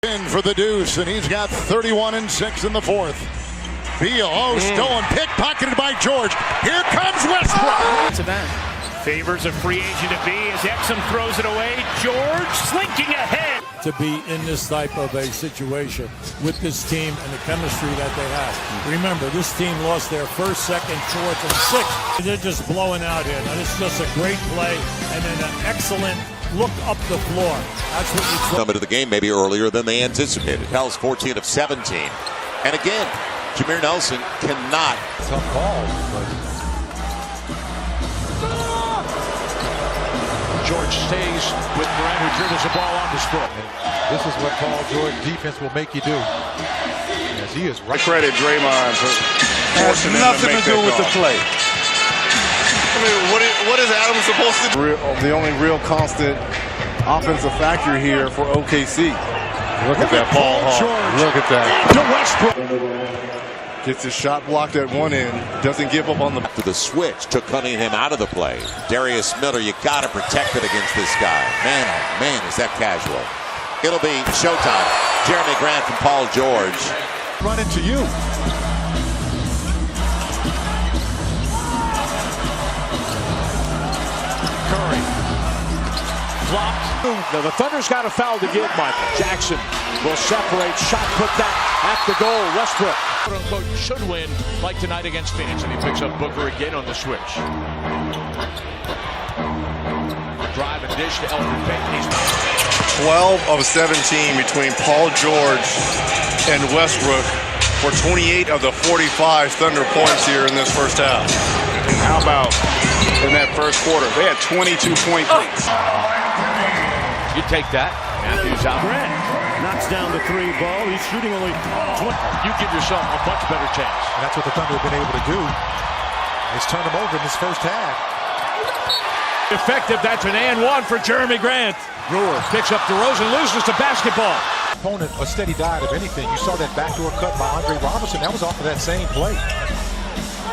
in for the deuce, and he's got 31 and 6 in the fourth. Beal, stolen, pickpocketed by George. Here comes Westbrook. To that. Favors a free agent to be as Exum throws it away. George slinking ahead. To be in this type of a situation with this team and the chemistry that they have. Remember, this team lost their first, second, fourth, and sixth. They're just blowing out here. Now, this is just a great play and then an excellent look up the floor. That's what you come into the game maybe earlier than they anticipated. Pels 14 of 17. And again, Jameer Nelson cannot. Tough calls, but George stays with Morant, who dribbles the ball off his foot. And this is what Paul George defense will make you do. As he is right. Credit Draymond for forcing him nothing to to do with the play. I mean, what is Adams supposed to do? The only real constant offensive factor here for OKC. Look at that ball hawk. Look at that. To Westbrook. Gets his shot blocked at one end. Doesn't give up on the. To the switch, took Cunningham out of the play. Darius Miller, you got to protect it against this guy. Man, oh man, is that casual. It'll be showtime. Jeremy Grant and Paul George. Run into you. Curry. Blocked. Now the Thunder's got a foul to give, Michael. Jackson will separate. Shot put that at the goal. Westbrook, quote-unquote, should win like tonight against Phoenix. And he picks up Booker again on the switch. Drive and dish to Elfrid Payton. 12 of 17 between Paul George and Westbrook for 28 of the 45 Thunder points here in this first half. And how about in that first quarter? They had 22 point leads. You take that. Matthews out. Grant knocks down the three ball. He's shooting only 20. You give yourself a much better chance. And that's what the Thunder have been able to do. Is turn them over in this first half. Effective. That's an and one for Jeremy Grant. Brewer picks up DeRozan, loses to basketball. Opponent a steady diet of anything. You saw that backdoor cut by Andre Robertson. That was off of that same play.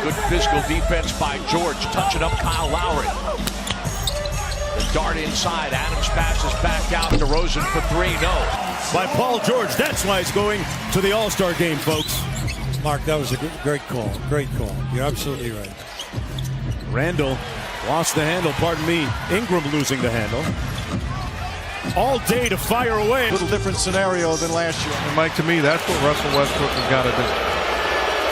Good physical defense by George. Touching up Kyle Lowry. The dart inside. Adams passes back out. DeRozan for three. No. By Paul George. That's why he's going to the All-Star game, folks. Mark, that was a great call. Great call. You're absolutely right. Randall lost the handle. Pardon me. Ingram losing the handle. All day to fire away. A little different scenario than last year. And Mike, to me, that's what Russell Westbrook has got to do.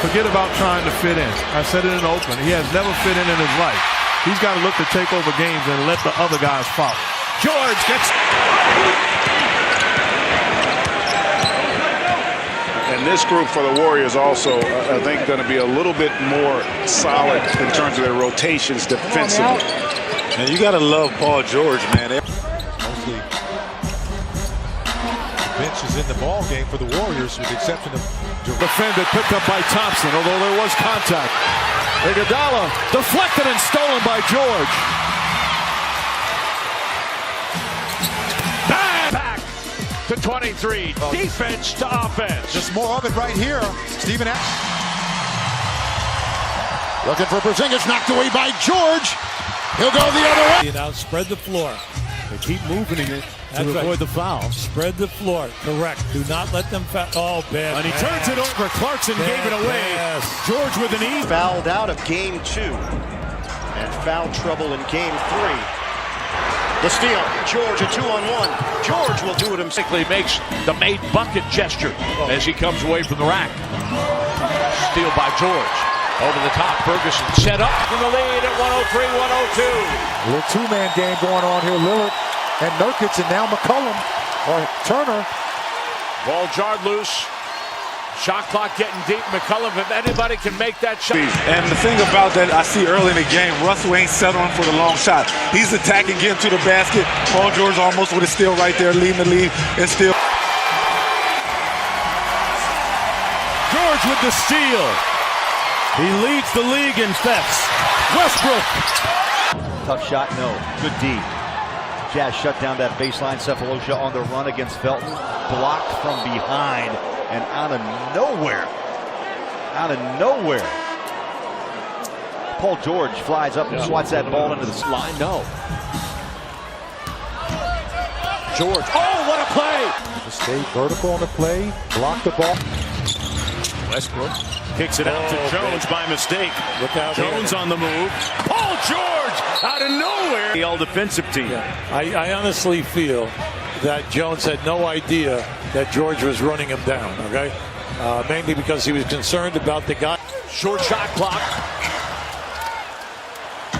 Forget about trying to fit in. I said it in Oakland. He has never fit in his life. He's got to look to take over games and let the other guys follow. George gets... And this group for the Warriors also, I think, going to be a little bit more solid in terms of their rotations defensively. And you got to love Paul George, man. Mostly the bench is in the ball game for the Warriors, with the exception of Defended, picked up by Thompson, although there was contact. Iguodala deflected and stolen by George. Back to 23. Defense to offense. just more of it right here. Stephen Looking for Porzingis, knocked away by George. He'll go the other way. Now spread the floor. They keep moving it That's to avoid right. the foul. Spread the floor. Correct. Do not let them foul. Oh, bad. And he turns it over. Clarkson gave it away. Yes. George with an E. Fouled out of game 2 and foul trouble in game 3. The steal. George a 2-on-1. George will do it himself. Basically makes the made bucket gesture as he comes away from the rack. Steal by George. Over the top, Ferguson set up in the lead at 103-102. A little two-man game going on here. Lillard and Nurkic, and now McCollum or Turner. Ball jarred loose. Shot clock getting deep. McCollum, if anybody can make that shot. And the thing about that I see early in the game, Russell ain't settling for the long shot. He's attacking, getting to the basket. Paul George almost with a steal right there, leading the lead, and still. George with the steal. He leads the league in thefts. Westbrook. Tough shot, no. Good D. Jazz shut down that baseline. Cephalosha on the run against Felton. Blocked from behind and out of nowhere. Paul George flies up and swats that ball into the line. No. George. Oh, what a play! Stay vertical on the play, block the ball. Westbrook kicks it out to Jones by mistake. Look out Jones here. on the move. Paul George out of nowhere. The all-defensive team. I honestly feel that Jones had no idea that George was running him down, okay? Mainly because he was concerned about the guy. Short shot clock.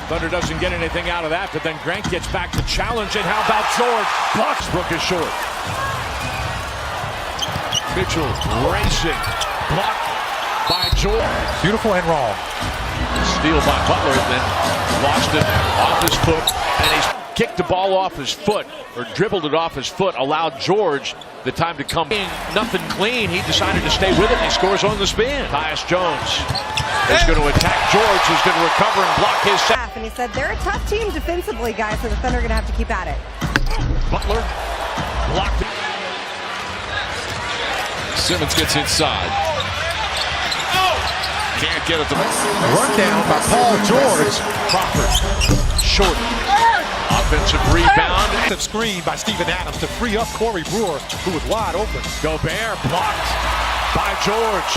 Thunder doesn't get anything out of that, but then Grant gets back to challenge it. How about George? Westbrook is short. Mitchell racing. Blocked by George. Beautiful and wrong. Steal by Butler, and then lost it off his foot. And he's kicked the ball off his foot, or dribbled it off his foot, allowed George the time to come in. Nothing clean. He decided to stay with it, and he scores on the spin. Tyus Jones is going to attack George, who's going to recover and block his shot. And he said they're a tough team defensively, guys, so the Thunder are going to have to keep at it. Butler blocked it. Simmons gets inside. Can't get it to Run down by Paul George. Crawford short. Offensive rebound. Screen by Steven Adams to free up Corey Brewer, who was wide open. Gobert blocked by George.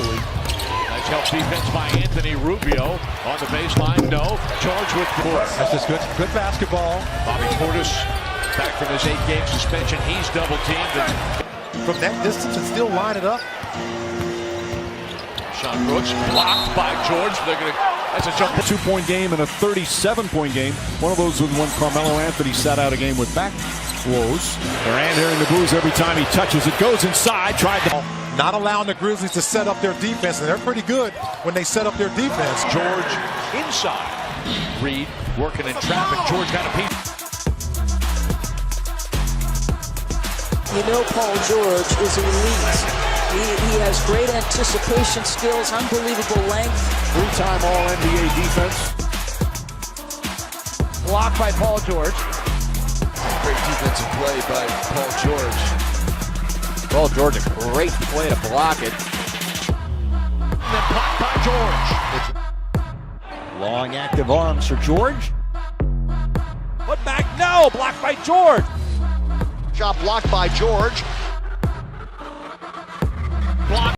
Nice help defense by Anthony Rubio on the baseline. No. George with Portis. That's just good basketball. Bobby Portis back from his 8-game suspension. He's double teamed. From that distance and still line it up. Sean Brooks blocked by George. They're going to. That's a jump. A 2-point game and a 37-point game. One of those was when Carmelo Anthony sat out a game with back woes. Durant hearing the booze every time he touches it. Goes inside. Tried to. Not allowing the Grizzlies to set up their defense, and they're pretty good when they set up their defense. George inside. Reed working in traffic. George got a piece. You know Paul George is elite. He has great anticipation skills, unbelievable length. 3-time All-NBA defense. Blocked by Paul George. great defensive play by Paul George. Paul George, a great play to block it. And then blocked by George. Long active arms for George. Put back, no, blocked by George. Shot blocked by George. Blocked.